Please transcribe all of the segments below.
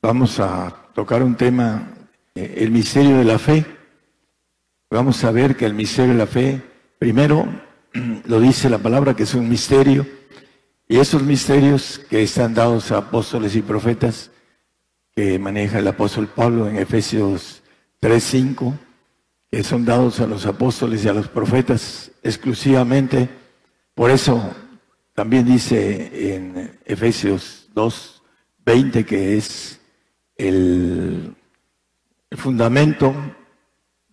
Vamos a tocar un tema, el misterio de la fe. Vamos a ver que el misterio de la fe, primero, lo dice la palabra que es un misterio, y esos misterios que están dados a apóstoles y profetas, que maneja el apóstol Pablo en Efesios 3:5, que son dados a los apóstoles y a los profetas exclusivamente. Por eso también dice en Efesios 2:20 que es el fundamento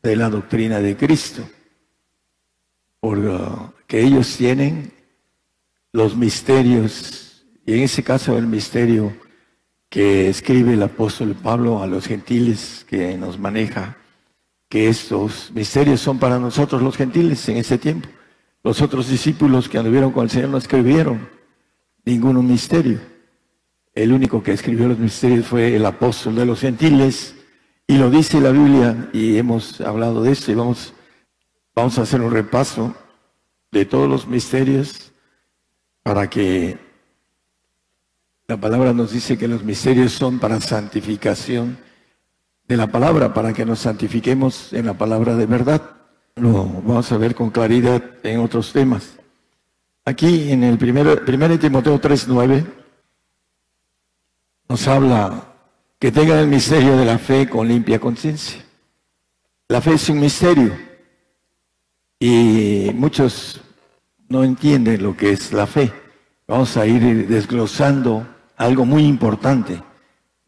de la doctrina de Cristo, porque ellos tienen los misterios, y en ese caso el misterio que escribe el apóstol Pablo a los gentiles, que nos maneja, que estos misterios son para nosotros los gentiles en ese tiempo. Los otros discípulos que anduvieron con el Señor no escribieron ningún misterio. El único que escribió los misterios fue el apóstol de los gentiles, y lo dice la Biblia, y hemos hablado de esto, y vamos a hacer un repaso de todos los misterios, para que la palabra nos dice que los misterios son para santificación de la palabra, para que nos santifiquemos en la palabra de verdad. Lo vamos a ver con claridad en otros temas. Aquí en el 1 Timoteo 3:9 nos habla que tengan el misterio de la fe con limpia conciencia. La fe es un misterio y muchos no entienden lo que es la fe. Vamos a ir desglosando algo muy importante.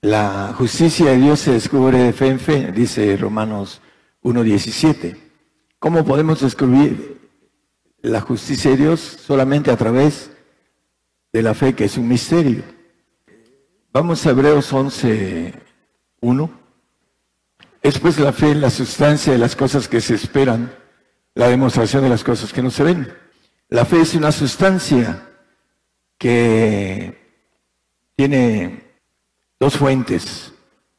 La justicia de Dios se descubre de fe en fe, dice Romanos 1:17. ¿Cómo podemos descubrir la justicia de Dios? Solamente a través de la fe, que es un misterio. Vamos a Hebreos 11:1. Es pues la fe la sustancia de las cosas que se esperan, la demostración de las cosas que no se ven. La fe es una sustancia que tiene dos fuentes,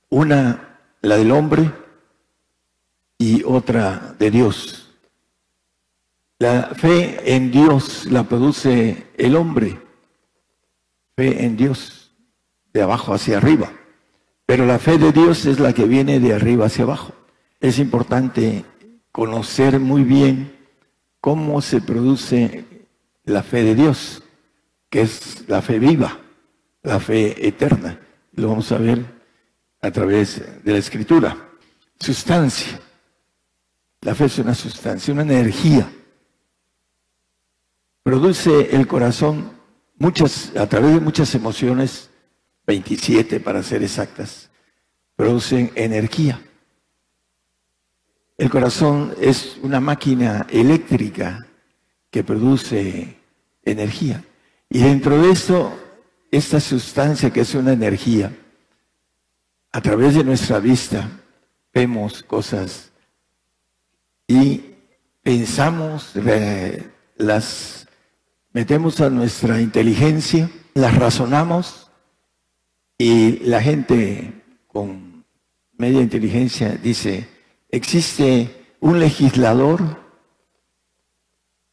una la del hombre y otra de Dios. La fe en Dios la produce el hombre, fe en Dios, de abajo hacia arriba, pero la fe de Dios es la que viene de arriba hacia abajo. Es importante conocer muy bien cómo se produce la fe de Dios, que es la fe viva, la fe eterna. Lo vamos a ver a través de la Escritura. Sustancia. La fe es una sustancia, una energía. Produce el corazón a través de muchas emociones, 27 para ser exactas, producen energía. El corazón es una máquina eléctrica que produce energía. Y dentro de esto, esta sustancia que es una energía, a través de nuestra vista vemos cosas y pensamos, las metemos a nuestra inteligencia, las razonamos, y la gente con media inteligencia dice, existe un legislador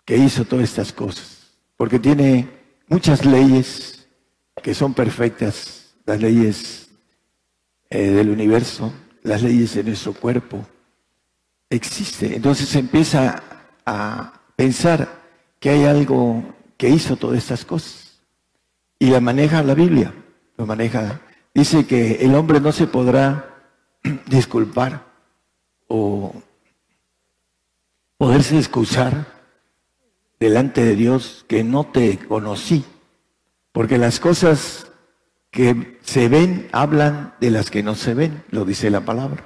que hizo todas estas cosas, porque tiene muchas leyes que son perfectas, las leyes del universo, las leyes de nuestro cuerpo, existe. Entonces se empieza a pensar que hay algo que hizo todas estas cosas, y la maneja la Biblia, lo maneja. Dice que el hombre no se podrá disculpar o poderse excusar delante de Dios que no te conocí, porque las cosas que se ven hablan de las que no se ven, lo dice la palabra.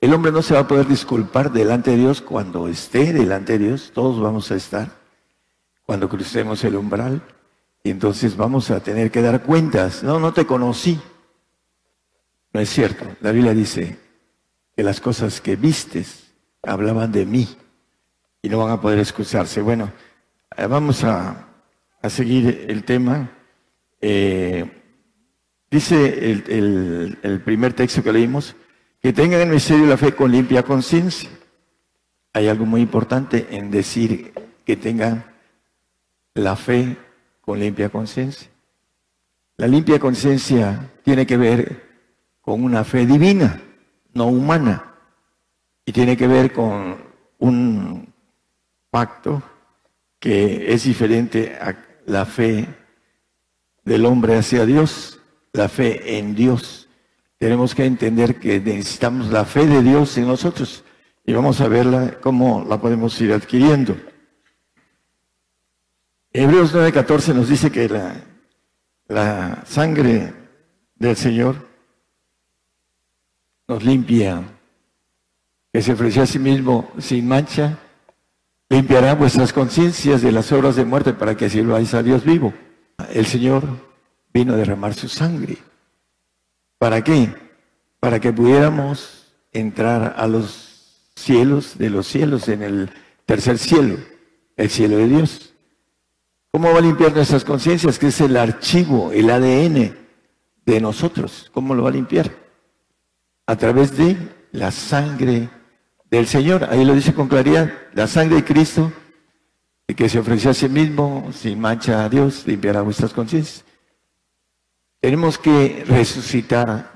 El hombre no se va a poder disculpar delante de Dios cuando esté delante de Dios, todos vamos a estar, cuando crucemos el umbral, y entonces vamos a tener que dar cuentas. No te conocí. No es cierto. La Biblia dice que las cosas que vistes hablaban de mí y no van a poder excusarse. Bueno, vamos a seguir el tema. Dice el primer texto que leímos, que tengan el misterio de la fe con limpia conciencia. Hay algo muy importante en decir que tengan la fe con limpia conciencia. La limpia conciencia tiene que ver con una fe divina, no humana. Y tiene que ver con un pacto que es diferente a la fe del hombre hacia Dios, la fe en Dios. Tenemos que entender que necesitamos la fe de Dios en nosotros y vamos a verla, cómo la podemos ir adquiriendo. Hebreos 9:14 nos dice que la sangre del Señor nos limpia, que se ofreció a sí mismo sin mancha, limpiará vuestras conciencias de las obras de muerte para que sirváis a Dios vivo. El Señor vino a derramar su sangre. ¿Para qué? Para que pudiéramos entrar a los cielos de los cielos, en el tercer cielo, el cielo de Dios. ¿Cómo va a limpiar nuestras conciencias? Que es el archivo, el ADN de nosotros. ¿Cómo lo va a limpiar? A través de la sangre del Señor. Ahí lo dice con claridad, la sangre de Cristo, que se ofreció a sí mismo, sin mancha a Dios, limpiará vuestras conciencias. Tenemos que resucitar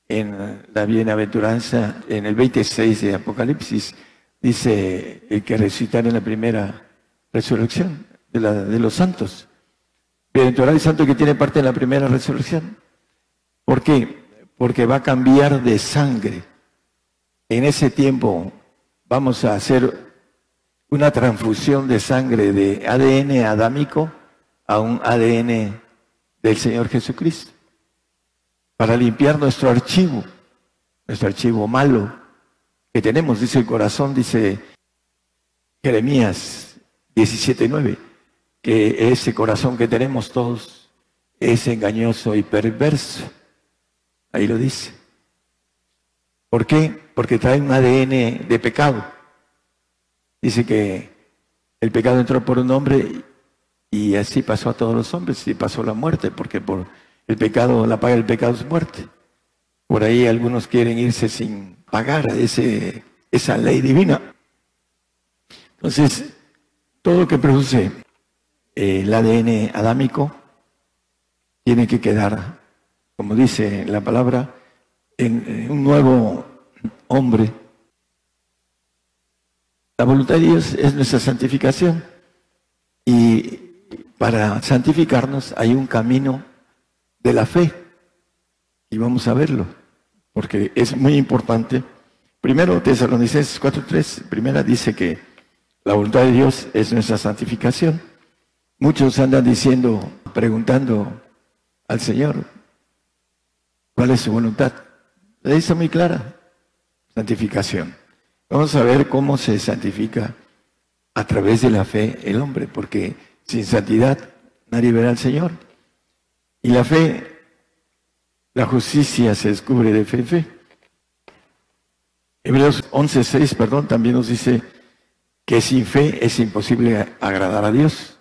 en la bienaventuranza, en el 26 de Apocalipsis, dice el que resucitará en la primera resurrección de los santos. Bienaventurado el santo que tiene parte en la primera resurrección. ¿Por qué? Porque va a cambiar de sangre. En ese tiempo vamos a hacer una transfusión de sangre de ADN adámico a un ADN del Señor Jesucristo, para limpiar nuestro archivo malo que tenemos, dice el corazón, dice Jeremías 17:9, que ese corazón que tenemos todos es engañoso y perverso. Ahí lo dice. ¿Por qué? Porque trae un ADN de pecado. Dice que el pecado entró por un hombre y así pasó a todos los hombres y pasó la muerte, porque por el pecado, la paga del pecado es muerte. Por ahí algunos quieren irse sin pagar esa ley divina. Entonces, todo lo que produce el ADN adámico tiene que quedar, como dice la palabra, en un nuevo hombre. La voluntad de Dios es nuestra santificación y para santificarnos hay un camino de la fe y vamos a verlo porque es muy importante. Primero, Tesalonicenses 4:3, primera dice que la voluntad de Dios es nuestra santificación. Muchos andan diciendo, preguntando al Señor, ¿cuál es su voluntad? La dice muy clara, santificación. Vamos a ver cómo se santifica a través de la fe el hombre, porque sin santidad nadie verá al Señor. Y la fe, la justicia se descubre de fe en fe. Hebreos 11:6, también nos dice que sin fe es imposible agradar a Dios.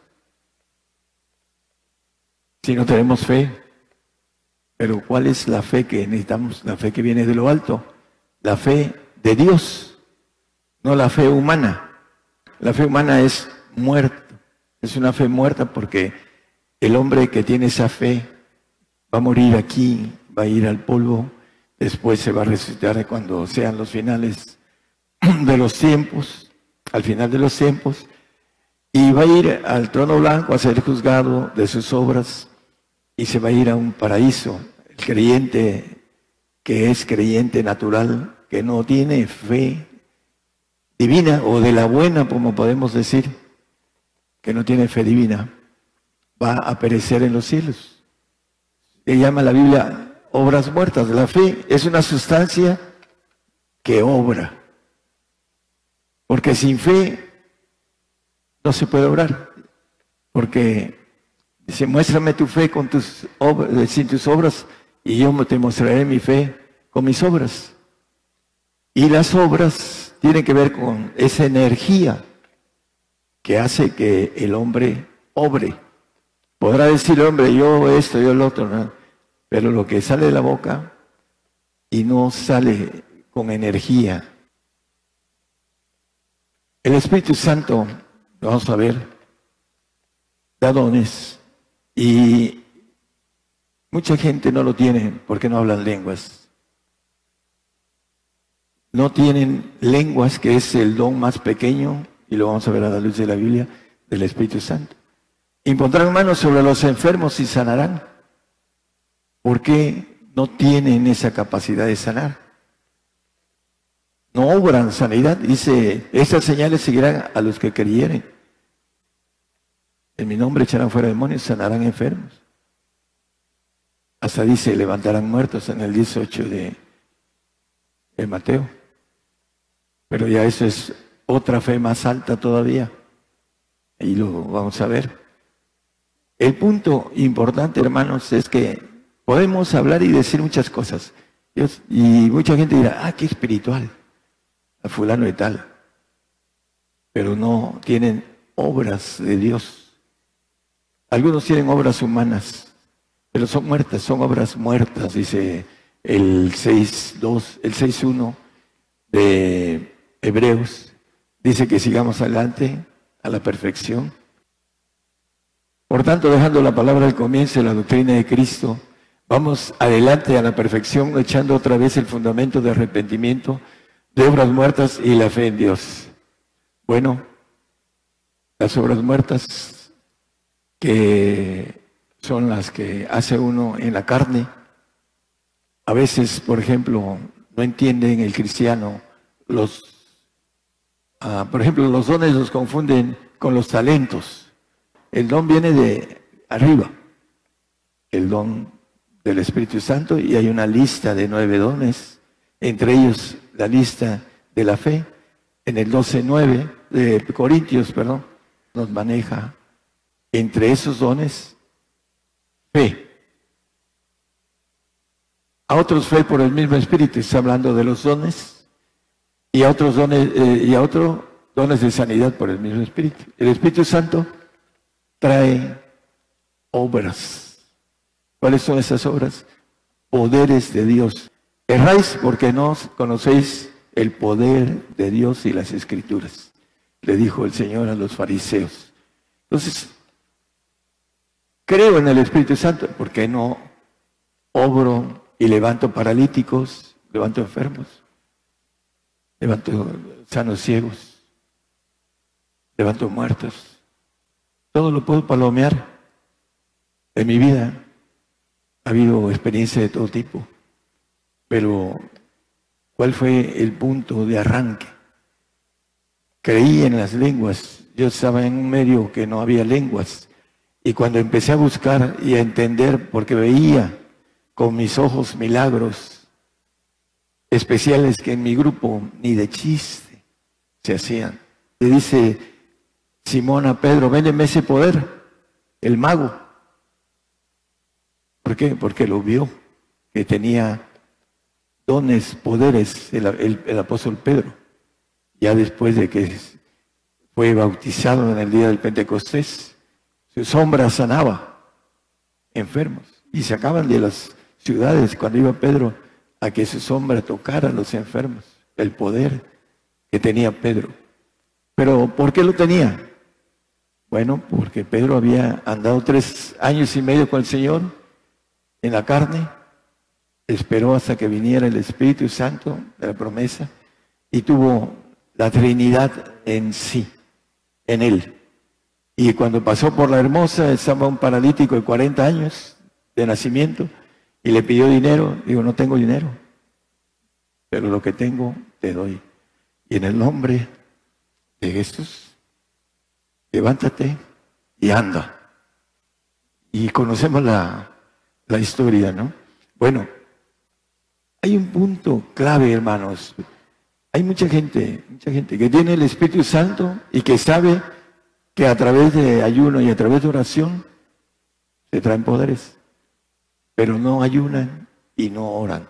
Si no tenemos fe, pero ¿cuál es la fe que necesitamos? La fe que viene de lo alto, la fe de Dios, no la fe humana. La fe humana es muerta, es una fe muerta porque el hombre que tiene esa fe va a morir aquí, va a ir al polvo, después se va a resucitar cuando sean los finales de los tiempos, al final de los tiempos, y va a ir al trono blanco a ser juzgado de sus obras y se va a ir a un paraíso. El creyente que es creyente natural, que no tiene fe divina o de la buena, como podemos decir, que no tiene fe divina, va a perecer en los cielos. Se llama la Biblia obras muertas. La fe es una sustancia que obra, porque sin fe no se puede obrar, porque dice, muéstrame tu fe con sin tus obras y yo te mostraré mi fe con mis obras. Y las obras tienen que ver con esa energía que hace que el hombre obre. Podrá decir el hombre, yo esto, yo lo otro, ¿no? Pero lo que sale de la boca y no sale con energía. El Espíritu Santo, vamos a ver, da dones y Mucha gente no lo tiene porque no hablan lenguas. No tienen lenguas, que es el don más pequeño, y lo vamos a ver a la luz de la Biblia, del Espíritu Santo. Impondrán manos sobre los enfermos y sanarán. ¿Por qué no tienen esa capacidad de sanar? No obran sanidad. Dice, estas señales seguirán a los que creyeren. En mi nombre echarán fuera demonios, sanarán enfermos. Hasta dice, levantarán muertos en el 18 de Mateo. Pero ya eso es otra fe más alta todavía. Ahí lo vamos a ver. El punto importante, hermanos, es que podemos hablar y decir muchas cosas. Y mucha gente dirá, qué espiritual, a fulano y tal. Pero no tienen obras de Dios. Algunos tienen obras humanas, pero son muertas, son obras muertas, dice el 6.2, el 6.1 de Hebreos. Dice que sigamos adelante a la perfección. Por tanto, dejando la palabra al comienzo de la doctrina de Cristo, vamos adelante a la perfección, echando otra vez el fundamento de arrepentimiento, de obras muertas y la fe en Dios. Bueno, las obras muertas, que son las que hace uno en la carne, a veces, por ejemplo, no entienden el cristiano por ejemplo, los dones los confunden con los talentos. El don viene de arriba, el don del Espíritu Santo, y hay una lista de 9 dones, entre ellos la lista de la fe. En el 12.9 de Corintios, nos maneja entre esos dones fe. A otros fe por el mismo Espíritu, está hablando de los dones, y a otros dones, dones de sanidad por el mismo Espíritu. El Espíritu Santo trae obras. ¿Cuáles son esas obras? Poderes de Dios. Erráis porque no conocéis el poder de Dios y las Escrituras, le dijo el Señor a los fariseos. Entonces, creo en el Espíritu Santo porque no obro y levanto paralíticos, levanto enfermos, levanto sanos ciegos, levanto muertos. Todo lo puedo palomear. En mi vida ha habido experiencia de todo tipo, pero ¿cuál fue el punto de arranque? Creí en las lenguas. Yo estaba en un medio que no había lenguas, y cuando empecé a buscar y a entender, porque veía con mis ojos milagros especiales que en mi grupo ni de chiste se hacían. Le dice Simón a Pedro, véndeme ese poder, el mago. ¿Por qué? Porque lo vio, que tenía dones, poderes, el apóstol Pedro. Ya después de que fue bautizado en el día del Pentecostés, su sombra sanaba enfermos. Y sacaban de las ciudades cuando iba Pedro a que su sombra tocara a los enfermos. El poder que tenía Pedro. Pero ¿por qué lo tenía? Bueno, porque Pedro había andado 3 años y medio con el Señor en la carne, esperó hasta que viniera el Espíritu Santo de la promesa y tuvo la Trinidad en sí, en él. Y cuando pasó por la Hermosa, estaba un paralítico de 40 años de nacimiento y le pidió dinero. Digo, no tengo dinero, pero lo que tengo te doy. Y en el nombre de Jesús, levántate y anda. Y conocemos la historia, ¿no? Bueno, hay un punto clave, hermanos. Hay mucha gente que tiene el Espíritu Santo y que sabe que a través de ayuno y a través de oración se traen poderes, pero no ayunan y no oran.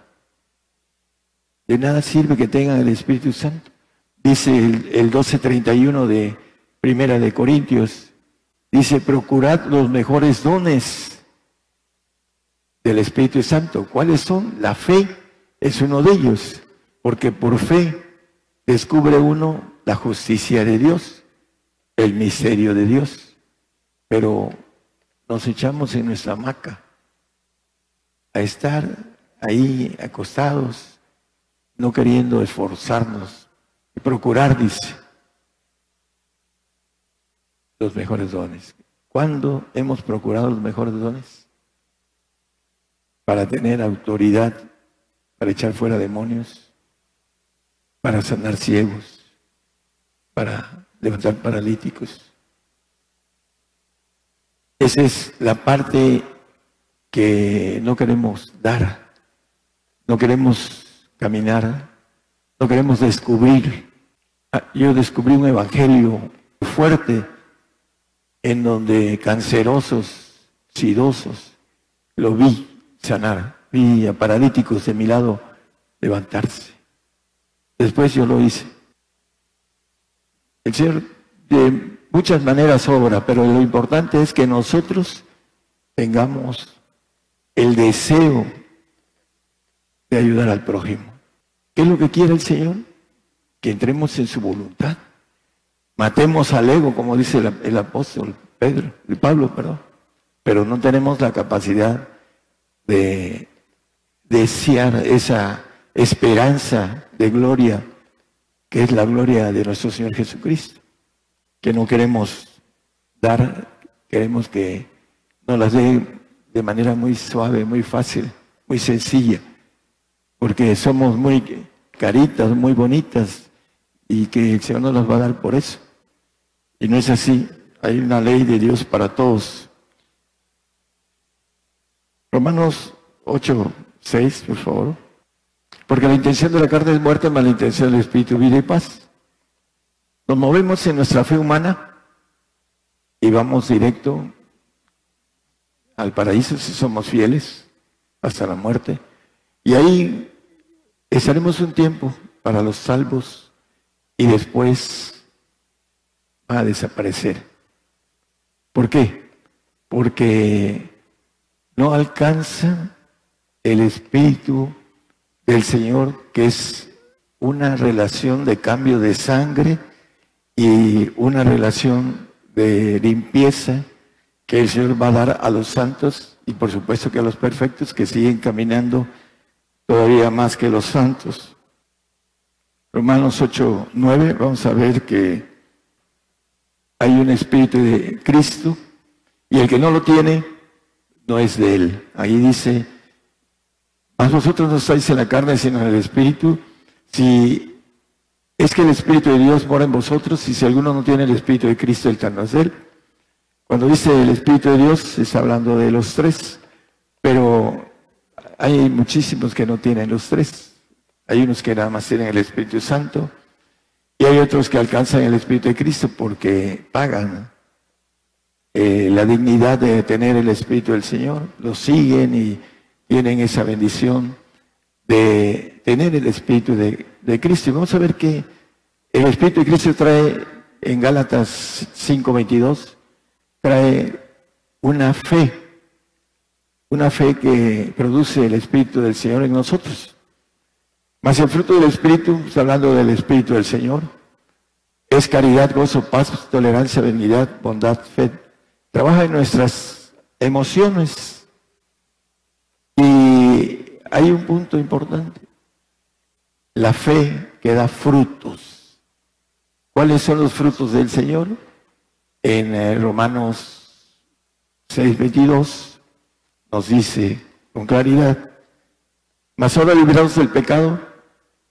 De nada sirve que tengan el Espíritu Santo. Dice el 12:31 de Primera de Corintios, dice, procurad los mejores dones del Espíritu Santo. ¿Cuáles son? La fe es uno de ellos, porque por fe descubre uno la justicia de Dios, el misterio de Dios. Pero nos echamos en nuestra hamaca a estar ahí acostados, no queriendo esforzarnos y procurar, dice, los mejores dones. ¿Cuándo hemos procurado los mejores dones? Para tener autoridad, para echar fuera demonios, para sanar ciegos, para levantar paralíticos. Esa es la parte que no queremos dar, no queremos caminar, no queremos descubrir. Yo descubrí un evangelio fuerte en donde cancerosos, sidosos, lo vi sanar, vi a paralíticos de mi lado levantarse. Después yo lo hice. El Señor de muchas maneras obra, pero lo importante es que nosotros tengamos el deseo de ayudar al prójimo. ¿Qué es lo que quiere el Señor? Que entremos en su voluntad. Matemos al ego, como dice el apóstol Pablo, pero no tenemos la capacidad de desear esa esperanza de gloria, que es la gloria de nuestro Señor Jesucristo, que no queremos dar, queremos que nos las dé de manera muy suave, muy fácil, muy sencilla, porque somos muy caritas, muy bonitas, y que el Señor nos las va a dar por eso. Y no es así, hay una ley de Dios para todos. Romanos 8:6, por favor. Porque la intención de la carne es muerte, mas la intención del Espíritu, vida y paz. Nos movemos en nuestra fe humana y vamos directo al paraíso si somos fieles hasta la muerte. Y ahí estaremos un tiempo para los salvos y después va a desaparecer. ¿Por qué? Porque no alcanza el Espíritu del Señor, que es una relación de cambio de sangre y una relación de limpieza que el Señor va a dar a los santos y por supuesto que a los perfectos que siguen caminando todavía más que los santos. Romanos 8:9, vamos a ver que hay un Espíritu de Cristo y el que no lo tiene no es de Él. Ahí dice, mas vosotros no estáis en la carne sino en el Espíritu, si es que el Espíritu de Dios mora en vosotros, y si alguno no tiene el Espíritu de Cristo, el tal no es de Él. Cuando dice el Espíritu de Dios, se está hablando de los tres, pero hay muchísimos que no tienen los tres. Hay unos que nada más tienen el Espíritu Santo, y hay otros que alcanzan el Espíritu de Cristo porque pagan la dignidad de tener el Espíritu del Señor, lo siguen y tienen esa bendición de tener el Espíritu de Cristo. Y vamos a ver que el Espíritu de Cristo trae, en Gálatas 5:22, trae una fe que produce el Espíritu del Señor en nosotros. Mas el fruto del Espíritu, está hablando del Espíritu del Señor, es caridad, gozo, paz, tolerancia, benignidad, bondad, fe. Trabaja en nuestras emociones. Y hay un punto importante. La fe que da frutos. ¿Cuáles son los frutos del Señor? En Romanos 6:22 nos dice con claridad, mas ahora librados del pecado,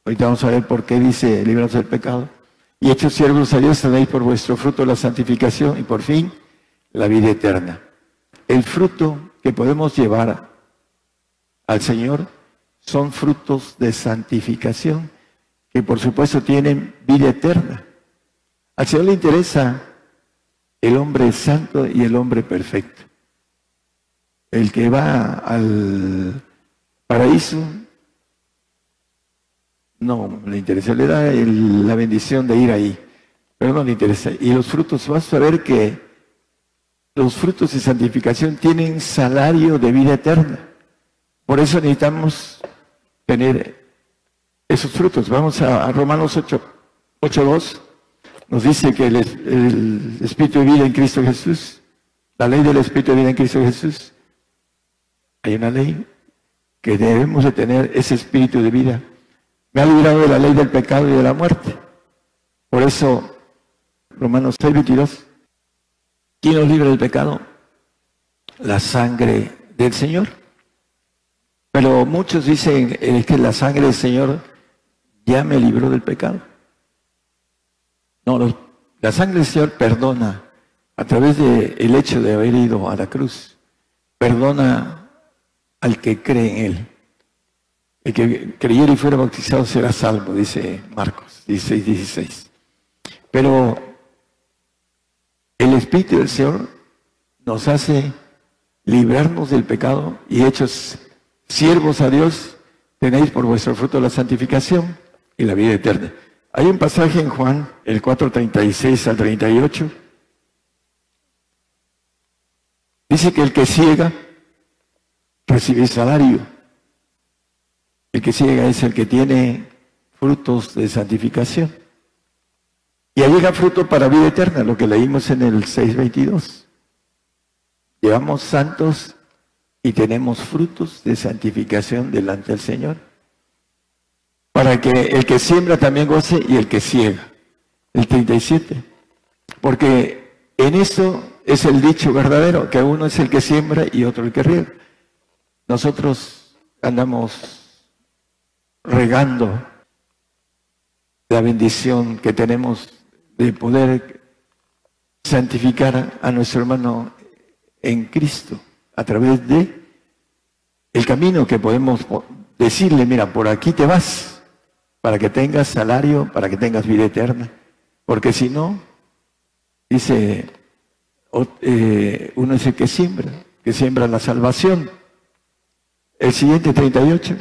ahorita vamos a ver por qué dice librados del pecado, y hechos siervos a Dios, tenéis por vuestro fruto la santificación y por fin la vida eterna. El fruto que podemos llevar al Señor son frutos de santificación que por supuesto tienen vida eterna. Al Señor le interesa el hombre santo y el hombre perfecto. El que va al paraíso no le interesa, le da la bendición de ir ahí, pero no le interesa. Y los frutos, vas a ver que los frutos de santificación tienen salario de vida eterna. Por eso necesitamos tener esos frutos. Vamos a Romanos 8:2. Nos dice que el Espíritu de vida en Cristo Jesús, la ley del Espíritu de vida en Cristo Jesús, hay una ley que debemos de tener ese espíritu de vida. Me ha librado de la ley del pecado y de la muerte. Por eso, Romanos 6:22, ¿quién nos libra del pecado? La sangre del Señor. Pero muchos dicen que la sangre del Señor ya me libró del pecado. No, la sangre del Señor perdona a través del hecho de haber ido a la cruz. Perdona al que cree en Él. El que creyera y fuera bautizado será salvo, dice Marcos 16:16. Pero el Espíritu del Señor nos hace librarnos del pecado y hechos siervos a Dios, tenéis por vuestro fruto la santificación y la vida eterna. Hay un pasaje en Juan, el 4:36 al 38. Dice que el que ciega recibe salario. El que ciega es el que tiene frutos de santificación. Y llega fruto para vida eterna, lo que leímos en el 6:22. Llevamos santos y tenemos frutos de santificación delante del Señor. Para que el que siembra también goce y el que ciega. El 37. Porque en eso es el dicho verdadero, que uno es el que siembra y otro el que riega. Nosotros andamos regando la bendición que tenemos de poder santificar a nuestro hermano en Cristo a través de el camino que podemos decirle, mira, por aquí te vas, para que tengas salario, para que tengas vida eterna. Porque si no, dice, uno es el que siembra la salvación. El siguiente 38.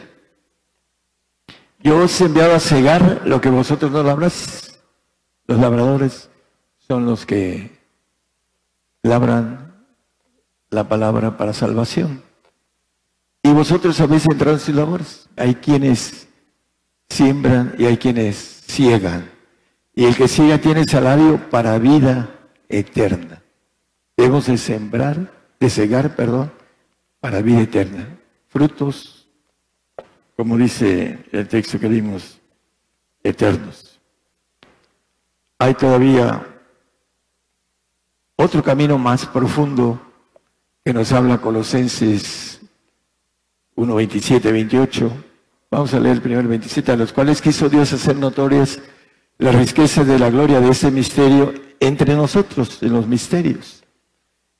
Yo os he enviado a cegar lo que vosotros no labráis. Los labradores son los que labran la palabra para salvación. Y vosotros habéis entrado en sus labores. Hay quienes siembran y hay quienes ciegan. Y el que ciega tiene salario para vida eterna. Debemos de sembrar, de cegar, para vida eterna. Frutos, como dice el texto que dimos, eternos. Hay todavía otro camino más profundo que nos habla Colosenses 1:27-28. Vamos a leer el primer 27, a los cuales quiso Dios hacer notorias las riquezas de la gloria de ese misterio entre nosotros, en los misterios,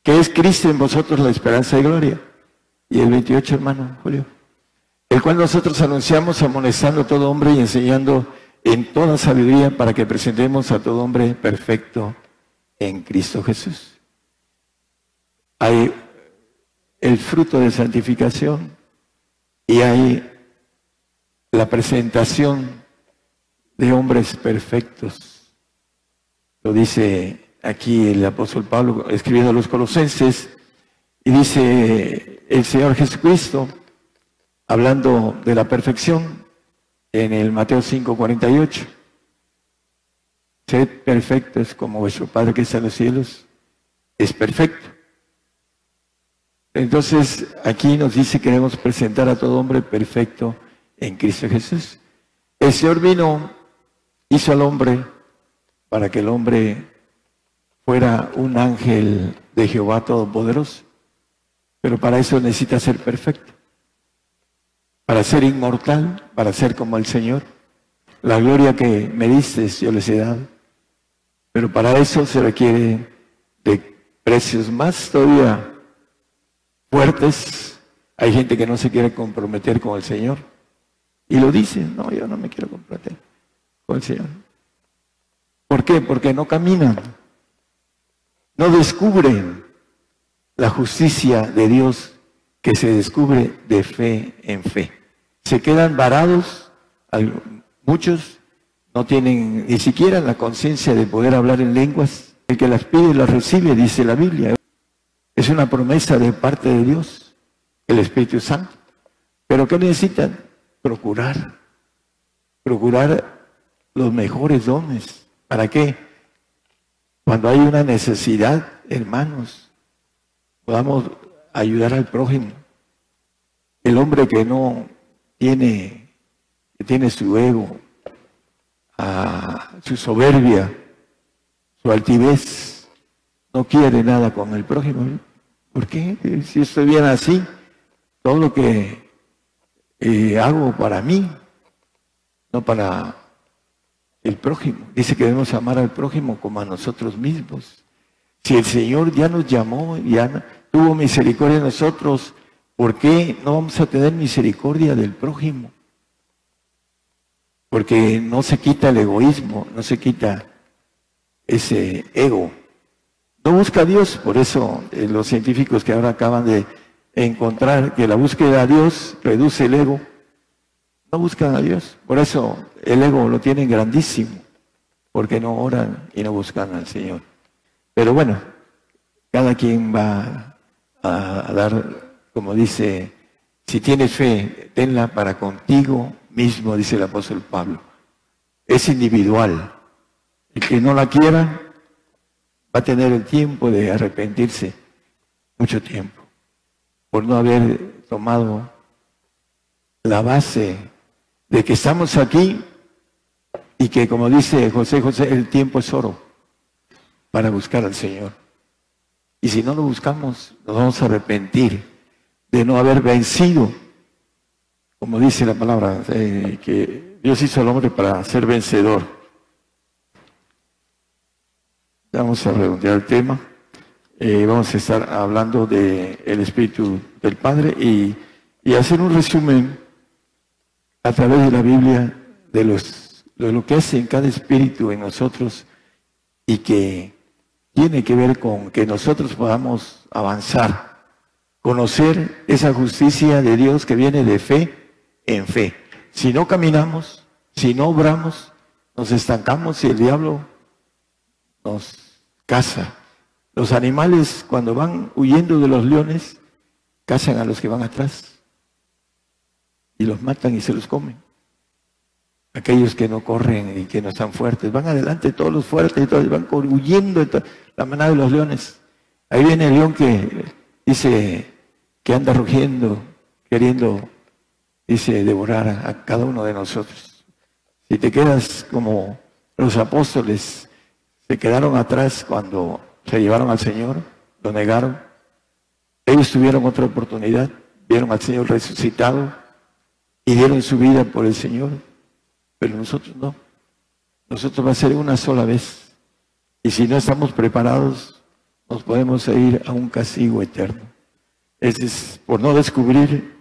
que es Cristo en vosotros la esperanza de gloria. Y el 28, hermano Julio, el cual nosotros anunciamos amonestando a todo hombre y enseñando en toda sabiduría para que presentemos a todo hombre perfecto en Cristo Jesús. Hay el fruto de santificación y hay la presentación de hombres perfectos. Lo dice aquí el apóstol Pablo escribiendo a los Colosenses, y dice el Señor Jesucristo, hablando de la perfección, en el Mateo 5:48. Sed perfectos como vuestro Padre que está en los cielos es perfecto. Entonces, aquí nos dice que queremos presentar a todo hombre perfecto en Cristo Jesús. El Señor vino, hizo al hombre para que el hombre fuera un ángel de Jehová Todopoderoso. Pero para eso necesita ser perfecto. Para ser inmortal, para ser como el Señor. La gloria que me diste yo les he dado. Pero para eso se requiere de precios más todavía fuertes. Hay gente que no se quiere comprometer con el Señor. Y lo dice, no, yo no me quiero comprometer con el Señor. ¿Por qué? Porque no caminan. No descubren la justicia de Dios que se descubre de fe en fe. Se quedan varados, muchos no tienen ni siquiera la conciencia de poder hablar en lenguas. El que las pide las recibe, dice la Biblia. Es una promesa de parte de Dios, el Espíritu Santo. ¿Pero qué necesitan? Procurar los mejores dones. ¿Para qué? Cuando hay una necesidad, hermanos, podamos ayudar al prójimo. el hombre que no tiene, que tiene su ego, su soberbia, su altivez, no quiere nada con el prójimo. ¿Por qué? Si estoy bien así, todo lo que hago para mí, no para el prójimo. Dice que debemos amar al prójimo como a nosotros mismos. Si el Señor ya nos llamó, ya tuvo misericordia de nosotros, ¿por qué no vamos a tener misericordia del prójimo? Porque no se quita el egoísmo, no se quita ese ego. No busca a Dios, por eso los científicos que ahora acaban de encontrar que la búsqueda a Dios reduce el ego, no buscan a Dios. Por eso el ego lo tienen grandísimo, porque no oran y no buscan al Señor. Pero bueno, cada quien va a dar, como dice, si tienes fe, tenla para contigo mismo, dice el apóstol Pablo. Es individual. El que no la quiera va a tener el tiempo de arrepentirse, mucho tiempo, por no haber tomado la base de que estamos aquí y que, como dice José, el tiempo es oro para buscar al Señor. Y si no lo buscamos, nos vamos a arrepentir de no haber vencido, como dice la palabra, que Dios hizo al hombre para ser vencedor. Vamos a redondear el tema. Vamos a estar hablando del Espíritu del Padre y hacer un resumen a través de la Biblia de lo que hace en cada espíritu en nosotros y que tiene que ver con que nosotros podamos avanzar, conocer esa justicia de Dios que viene de fe en fe. Si no caminamos, si no obramos, nos estancamos y el diablo nos caza. Los animales, cuando van huyendo de los leones, cazan a los que van atrás y los matan y se los comen. Aquellos que no corren y que no están fuertes, van adelante todos los fuertes y todos van huyendo de la manada de los leones. Ahí viene el león que dice que anda rugiendo, queriendo, dice, devorar a cada uno de nosotros. Si te quedas como los apóstoles se quedaron atrás cuando se llevaron al Señor, lo negaron, ellos tuvieron otra oportunidad, vieron al Señor resucitado y dieron su vida por el Señor. Pero nosotros no. Nosotros va a ser una sola vez. Y si no estamos preparados, nos podemos ir a un castigo eterno. Es por no descubrir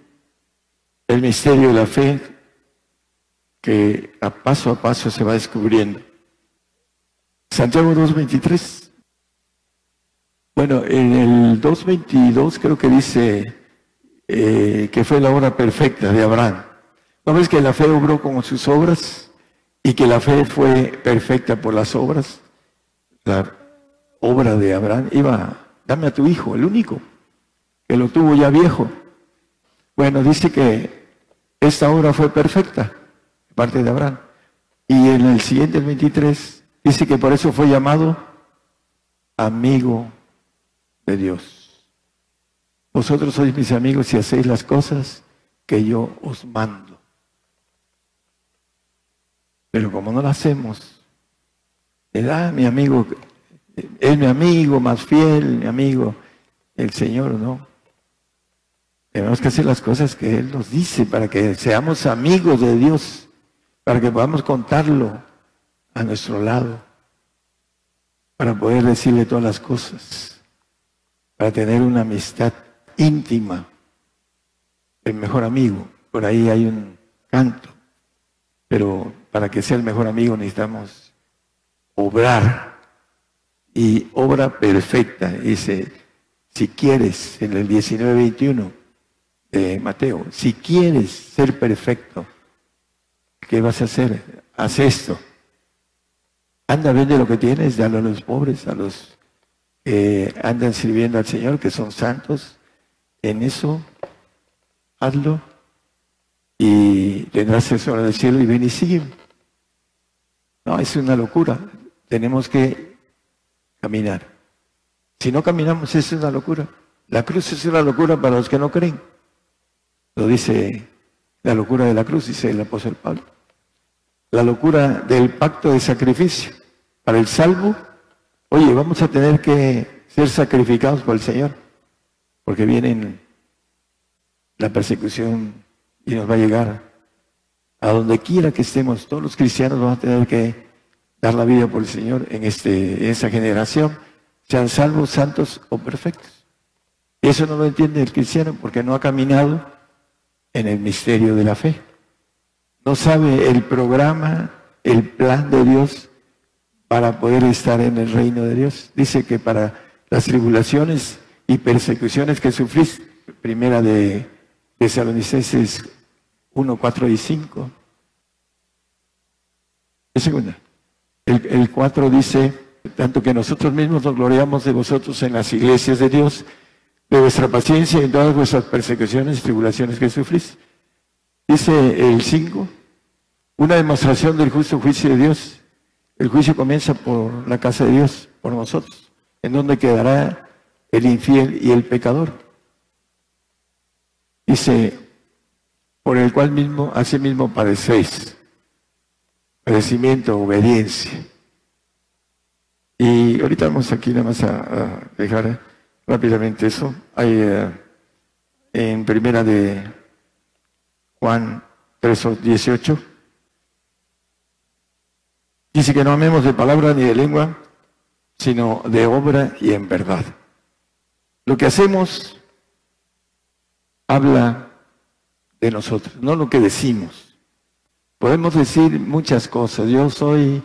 el misterio de la fe que a paso se va descubriendo. Santiago 2:23. Bueno, en el 2:22 creo que dice que fue la obra perfecta de Abraham. ¿No ves que la fe obró con sus obras y que la fe fue perfecta por las obras? La obra de Abraham iba, dame a tu hijo, el único, que lo tuvo ya viejo. Bueno, dice que esta obra fue perfecta, de parte de Abraham. Y en el siguiente, el 23, dice que por eso fue llamado amigo de Dios. Vosotros sois mis amigos si hacéis las cosas que yo os mando. Pero como no lo hacemos, mi amigo, es mi amigo más fiel, mi amigo, el Señor, no. Tenemos que hacer las cosas que Él nos dice para que seamos amigos de Dios, para que podamos contarlo a nuestro lado, para poder decirle todas las cosas, para tener una amistad íntima, el mejor amigo. Por ahí hay un canto, pero para que sea el mejor amigo necesitamos obrar, y obra perfecta. Dice, si quieres, en el 19:21 de Mateo, si quieres ser perfecto, ¿qué vas a hacer? Haz esto. Anda, vende lo que tienes, dalo a los pobres, a los que andan sirviendo al Señor, que son santos. En eso, hazlo y tendrás el sol del cielo y ven y sígueme. No, es una locura. Tenemos que caminar. Si no caminamos, es una locura. La cruz es una locura para los que no creen. Lo dice la locura de la cruz, dice el apóstol Pablo. La locura del pacto de sacrificio. Para el salvo, oye, vamos a tener que ser sacrificados por el Señor, porque viene la persecución y nos va a llegar a donde quiera que estemos. Todos los cristianos vamos a tener que dar la vida por el Señor en esa generación, sean salvos, santos o perfectos. Y eso no lo entiende el cristiano porque no ha caminado en el misterio de la fe. No sabe el programa, el plan de Dios para poder estar en el reino de Dios. Dice que para las tribulaciones y persecuciones que sufrís, primera de Tesalonicenses 1, 4 y 5. Es segunda. El 4 dice, tanto que nosotros mismos nos gloriamos de vosotros en las iglesias de Dios, de vuestra paciencia y en todas vuestras persecuciones y tribulaciones que sufrís. Dice el 5, una demostración del justo juicio de Dios. El juicio comienza por la casa de Dios, por nosotros, en donde quedará el infiel y el pecador. Dice, por el cual mismo, asimismo padecéis. Padecimiento, obediencia. Y ahorita vamos aquí nada más a dejar rápidamente eso. Hay en primera de Juan 3:18. Dice que no amemos de palabra ni de lengua, sino de obra y en verdad. Lo que hacemos habla de nosotros, no lo que decimos. Podemos decir muchas cosas. Yo soy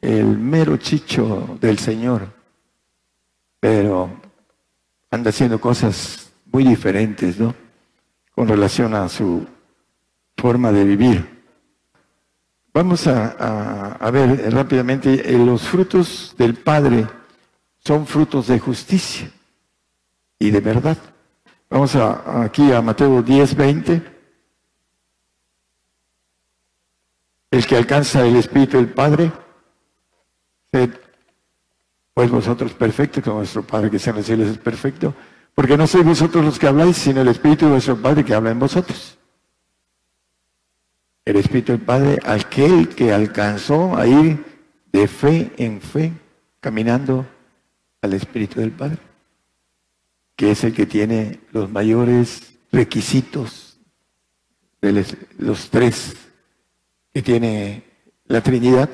el mero chicho del Señor, pero anda haciendo cosas muy diferentes, ¿no? Con relación a su forma de vivir. Vamos a ver rápidamente, los frutos del Padre son frutos de justicia y de verdad. Vamos aquí a Mateo 10:20. El que alcanza el Espíritu del Padre, sed pues vosotros perfectos, como vuestro Padre que está en los cielos es perfecto, porque no sois vosotros los que habláis, sino el Espíritu de vuestro Padre que habla en vosotros. El Espíritu del Padre, aquel que alcanzó a ir de fe en fe, caminando al Espíritu del Padre, que es el que tiene los mayores requisitos de los tres que tiene la Trinidad.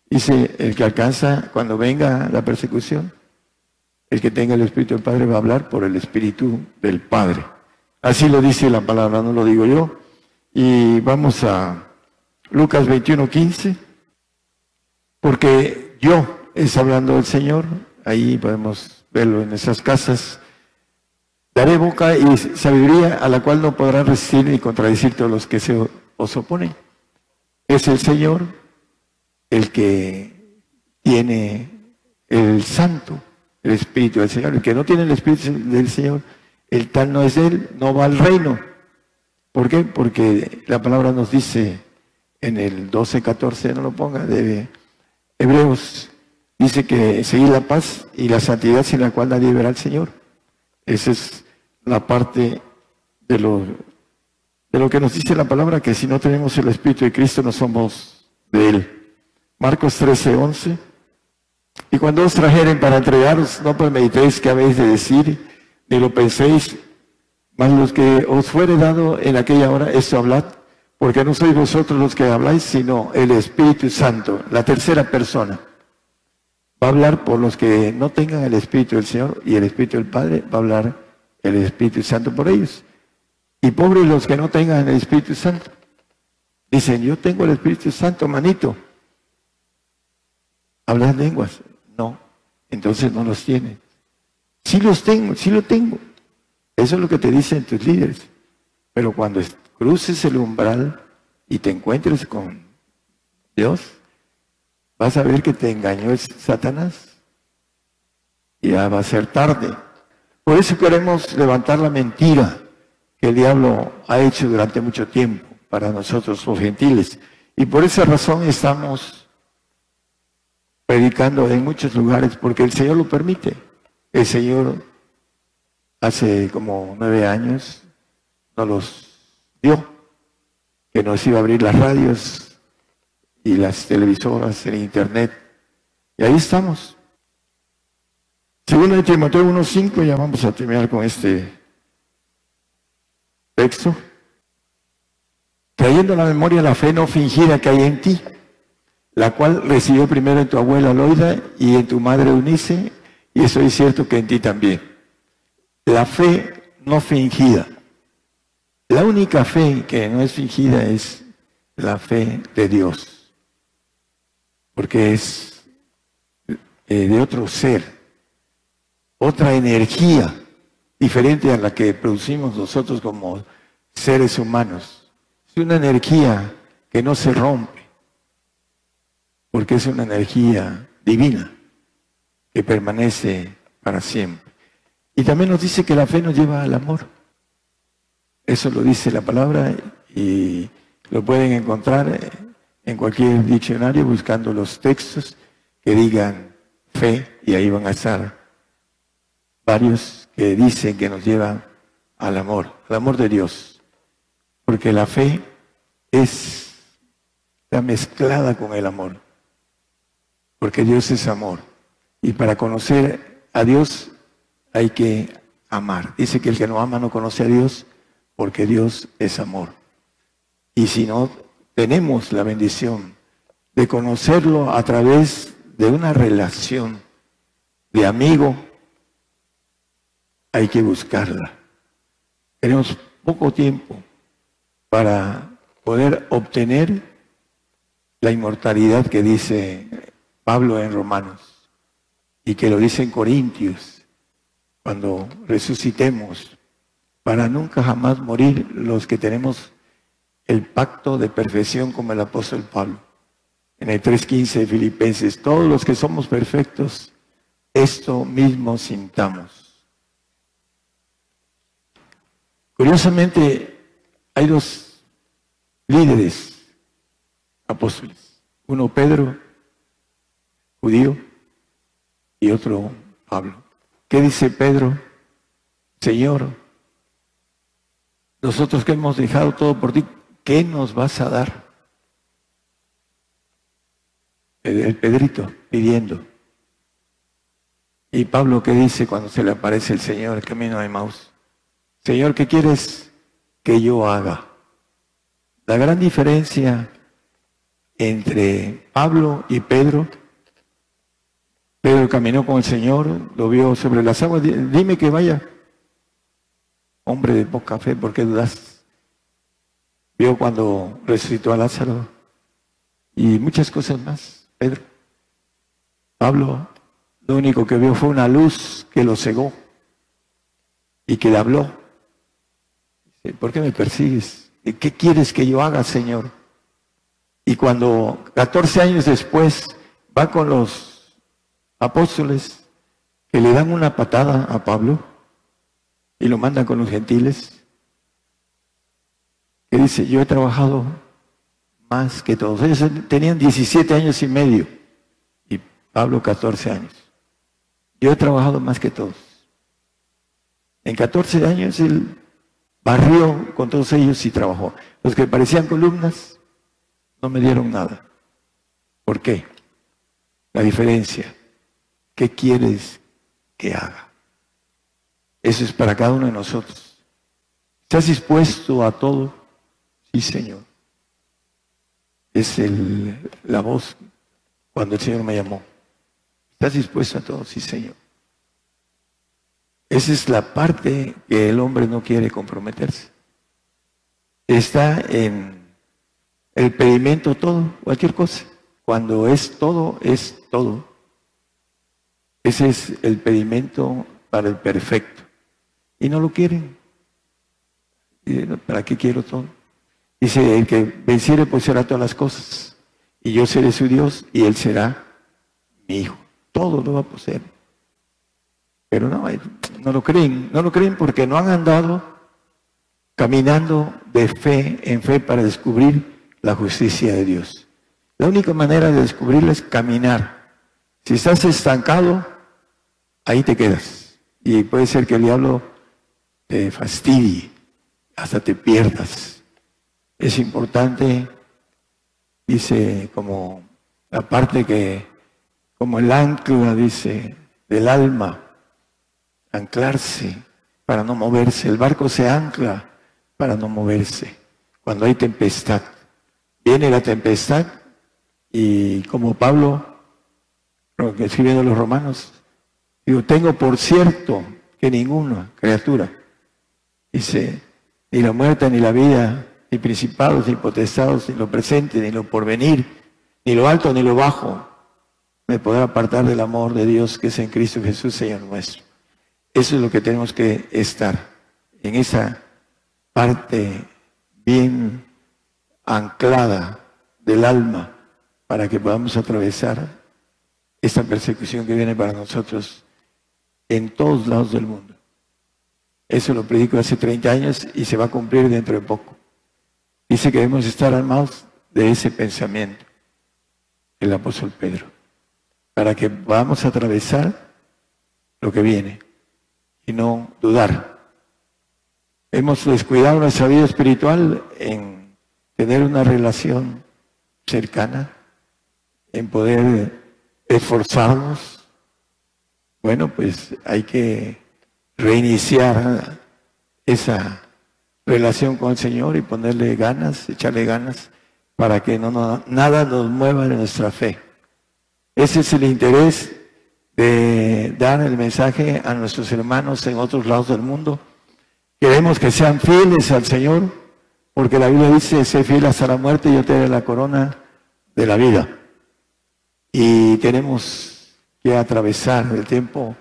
Dice, el que alcanza cuando venga la persecución, el que tenga el Espíritu del Padre va a hablar por el Espíritu del Padre. Así lo dice la palabra, no lo digo yo. Y vamos a Lucas 21:15, porque yo, es hablando del Señor, ahí podemos verlo en esas casas, daré boca y sabiduría a la cual no podrán resistir ni contradecir todos los que se os oponen. Es el Señor el que tiene el Santo, el Espíritu del Señor. El que no tiene el Espíritu del Señor, el tal no es de él, no va al reino. ¿Por qué? Porque la palabra nos dice en el 12:14, no lo ponga, de Hebreos, dice que seguir la paz y la santidad sin la cual nadie verá al Señor. Esa es la parte de lo que nos dice la palabra, que si no tenemos el Espíritu de Cristo no somos de Él. Marcos 13:11. Y cuando os trajeren para entregaros, no premeditéis qué habéis de decir, ni lo penséis, mas los que os fuere dado en aquella hora, esto hablad, porque no sois vosotros los que habláis, sino el Espíritu Santo, la tercera persona. Va a hablar por los que no tengan el Espíritu del Señor, y el Espíritu del Padre va a hablar el Espíritu Santo por ellos. Y pobres los que no tengan el Espíritu Santo. Dicen, yo tengo el Espíritu Santo, manito. ¿Hablas lenguas? No, entonces no los tienen. Sí los tengo, sí lo tengo. Eso es lo que te dicen tus líderes. Pero cuando cruces el umbral y te encuentres con Dios, vas a ver que te engañó el Satanás. Y ya va a ser tarde. Por eso queremos levantar la mentira que el diablo ha hecho durante mucho tiempo para nosotros los gentiles. Y por esa razón estamos predicando en muchos lugares, porque el Señor lo permite. El Señor hace como 9 años nos los dio, que nos iba a abrir las radios y las televisoras, el internet. Y ahí estamos. Segundo de Timoteo 1:5, ya vamos a terminar con este texto. Trayendo a la memoria la fe no fingida que hay en ti, la cual recibió primero en tu abuela Loida y en tu madre Eunice, y eso es cierto que en ti también. La fe no fingida. La única fe que no es fingida es la fe de Dios, porque es de otro ser, otra energía diferente a la que producimos nosotros como seres humanos. Es una energía que no se rompe, porque es una energía divina que permanece para siempre. Y también nos dice que la fe nos lleva al amor. Eso lo dice la palabra y lo pueden encontrar en cualquier diccionario buscando los textos que digan fe, y ahí van a estar varios que dicen que nos llevan al amor de Dios. Porque la fe está mezclada con el amor. Porque Dios es amor. Y para conocer a Dios hay que amar. Dice que el que no ama no conoce a Dios, porque Dios es amor. Y si no tenemos la bendición de conocerlo a través de una relación de amigo, hay que buscarla. Tenemos poco tiempo para poder obtener la inmortalidad que dice Pablo en Romanos y que lo dice en Corintios, cuando resucitemos, para nunca jamás morir los que tenemos el pacto de perfección como el apóstol Pablo. En el 3:15 de Filipenses, todos los que somos perfectos, esto mismo sintamos. Curiosamente, hay dos líderes apóstoles. Uno Pedro, judío, y otro Pablo. ¿Qué dice Pedro? Señor, nosotros que hemos dejado todo por ti, ¿qué nos vas a dar? El Pedrito pidiendo. Y Pablo, ¿qué dice cuando se le aparece el Señor, el camino de Emaús? Señor, ¿qué quieres que yo haga? La gran diferencia entre Pablo y Pedro: Pedro caminó con el Señor, lo vio sobre las aguas, dime que vaya. Hombre de poca fe, ¿por qué dudas? Vio cuando resucitó a Lázaro y muchas cosas más, Pedro. Pablo, lo único que vio fue una luz que lo cegó y que le habló. Dice, ¿por qué me persigues? ¿Qué quieres que yo haga, Señor? Y cuando 14 años después va con los apóstoles que le dan una patada a Pablo y lo mandan con los gentiles, que dice, yo he trabajado más que todos. Ellos tenían 17 años y medio y Pablo 14 años. Yo he trabajado más que todos. En 14 años él barrió con todos ellos y trabajó. Los que parecían columnas no me dieron nada. ¿Por qué? La diferencia. ¿Qué quieres que haga? Eso es para cada uno de nosotros. ¿Estás dispuesto a todo? Sí, Señor. Es la voz cuando el Señor me llamó. ¿Estás dispuesto a todo? Sí, Señor. Esa es la parte que el hombre no quiere comprometerse. Está en el pedimento todo, cualquier cosa. Cuando es todo, es todo. Ese es el pedimento para el perfecto. Y no lo quieren. ¿Para qué quiero todo? Dice, el que venciere poseerá todas las cosas. Y yo seré su Dios y él será mi hijo. Todo lo va a poseer. Pero no lo creen porque no han andado caminando de fe en fe para descubrir la justicia de Dios. La única manera de descubrirla es caminar. Si estás estancado, ahí te quedas. Y puede ser que el diablo te fastidie hasta te pierdas. Es importante, dice, como la parte que, como el ancla, dice, del alma, anclarse para no moverse. El barco se ancla para no moverse. Cuando hay tempestad, viene la tempestad y como Pablo, escribiendo a los romanos, digo, tengo por cierto que ninguna criatura, dice, ni la muerte, ni la vida, ni principados, ni potestados, ni lo presente, ni lo porvenir, ni lo alto, ni lo bajo, me podrá apartar del amor de Dios que es en Cristo Jesús, Señor nuestro. Eso es lo que tenemos que estar, en esa parte bien anclada del alma, para que podamos atravesar esta persecución que viene para nosotros en todos lados del mundo. Eso lo predico hace 30 años y se va a cumplir dentro de poco. Dice que debemos estar armados de ese pensamiento, el apóstol Pedro, para que podamos atravesar lo que viene y no dudar. Hemos descuidado nuestra vida espiritual en tener una relación cercana, en poder esforzarnos. Bueno, pues hay que reiniciar esa relación con el Señor y ponerle ganas, echarle ganas para que nada nos mueva de nuestra fe. Ese es el interés de dar el mensaje a nuestros hermanos en otros lados del mundo. Queremos que sean fieles al Señor, porque la Biblia dice, sé fiel hasta la muerte y yo te daré la corona de la vida. Y tenemos que atravesar el tiempo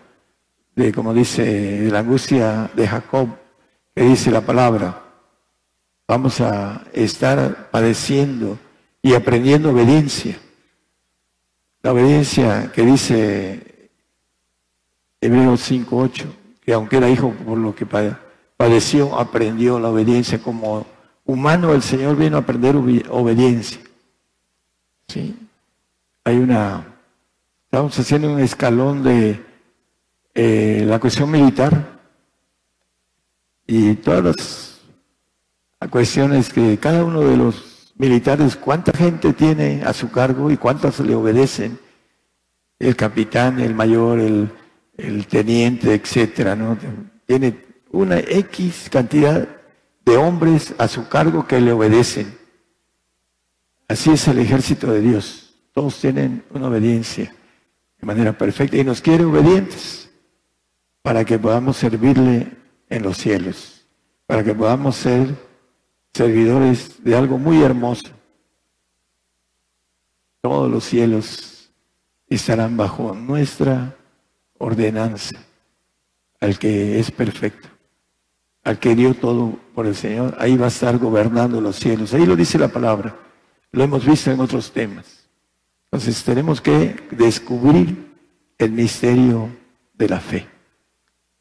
de, como dice, de la angustia de Jacob, que dice la palabra. Vamos a estar padeciendo y aprendiendo obediencia. La obediencia que dice Hebreos 5:8, que aunque era hijo por lo que padeció, aprendió la obediencia. Como humano el Señor vino a aprender obediencia. ¿Sí? Estamos haciendo un escalón de la cuestión militar y todas las cuestiones que cada uno de los militares, cuánta gente tiene a su cargo y cuántas le obedecen, el capitán, el mayor, el teniente, etcétera, ¿no? Tiene una X cantidad de hombres a su cargo que le obedecen. Así es el ejército de Dios. Todos tienen una obediencia de manera perfecta y nos quiere obedientes para que podamos servirle en los cielos, para que podamos ser servidores de algo muy hermoso. Todos los cielos estarán bajo nuestra ordenanza, al que es perfecto, al que dio todo por el Señor. Ahí va a estar gobernando los cielos. Ahí lo dice la palabra. Lo hemos visto en otros temas. Entonces tenemos que descubrir el misterio de la fe.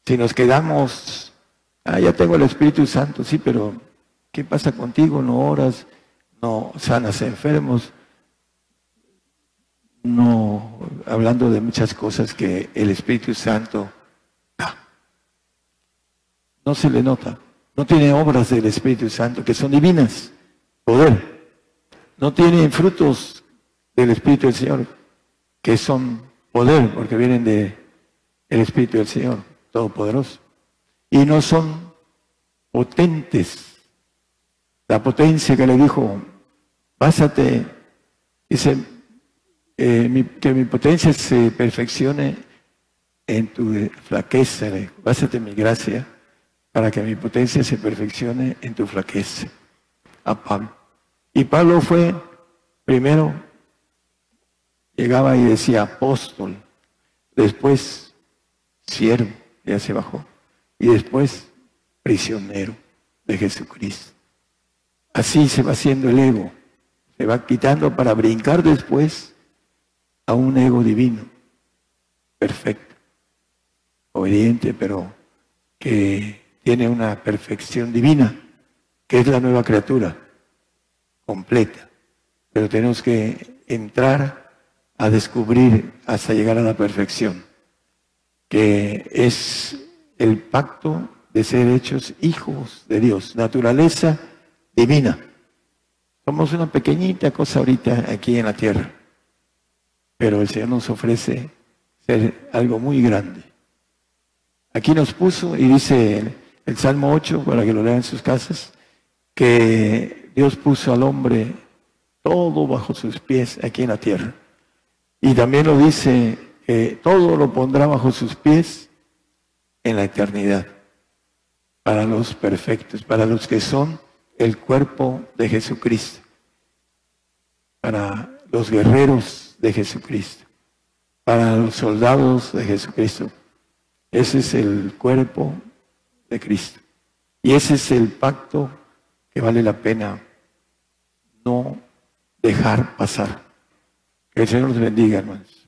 Si nos quedamos, ya tengo el Espíritu Santo, sí, pero ¿qué pasa contigo? No oras, no sanas enfermos, no hablando de muchas cosas que el Espíritu Santo no se le nota. No tiene obras del Espíritu Santo que son divinas, poder. No tiene frutos del Espíritu del Señor, que son poder, porque vienen del Espíritu del Señor, Todopoderoso. Y no son potentes. La potencia que le dijo, básate, dice, que mi potencia se perfeccione en tu flaqueza, básate en mi gracia, para que mi potencia se perfeccione en tu flaqueza. A Pablo. Y Pablo fue, primero, llegaba y decía apóstol, después siervo, ya se bajó, y después prisionero de Jesucristo. Así se va haciendo el ego, se va quitando para brincar después a un ego divino, perfecto, obediente, pero que tiene una perfección divina, que es la nueva criatura, completa. Pero tenemos que entrar a descubrir hasta llegar a la perfección, que es el pacto de ser hechos hijos de Dios, naturaleza divina. Somos una pequeñita cosa ahorita aquí en la tierra, pero el Señor nos ofrece ser algo muy grande. Aquí nos puso, y dice el Salmo 8, para que lo lean en sus casas, que Dios puso al hombre todo bajo sus pies aquí en la tierra. Y también lo dice, que todo lo pondrá bajo sus pies en la eternidad, para los perfectos, para los que son el cuerpo de Jesucristo, para los guerreros de Jesucristo, para los soldados de Jesucristo. Ese es el cuerpo de Cristo. Y ese es el pacto que vale la pena no dejar pasar. Que el Señor los bendiga, hermanos.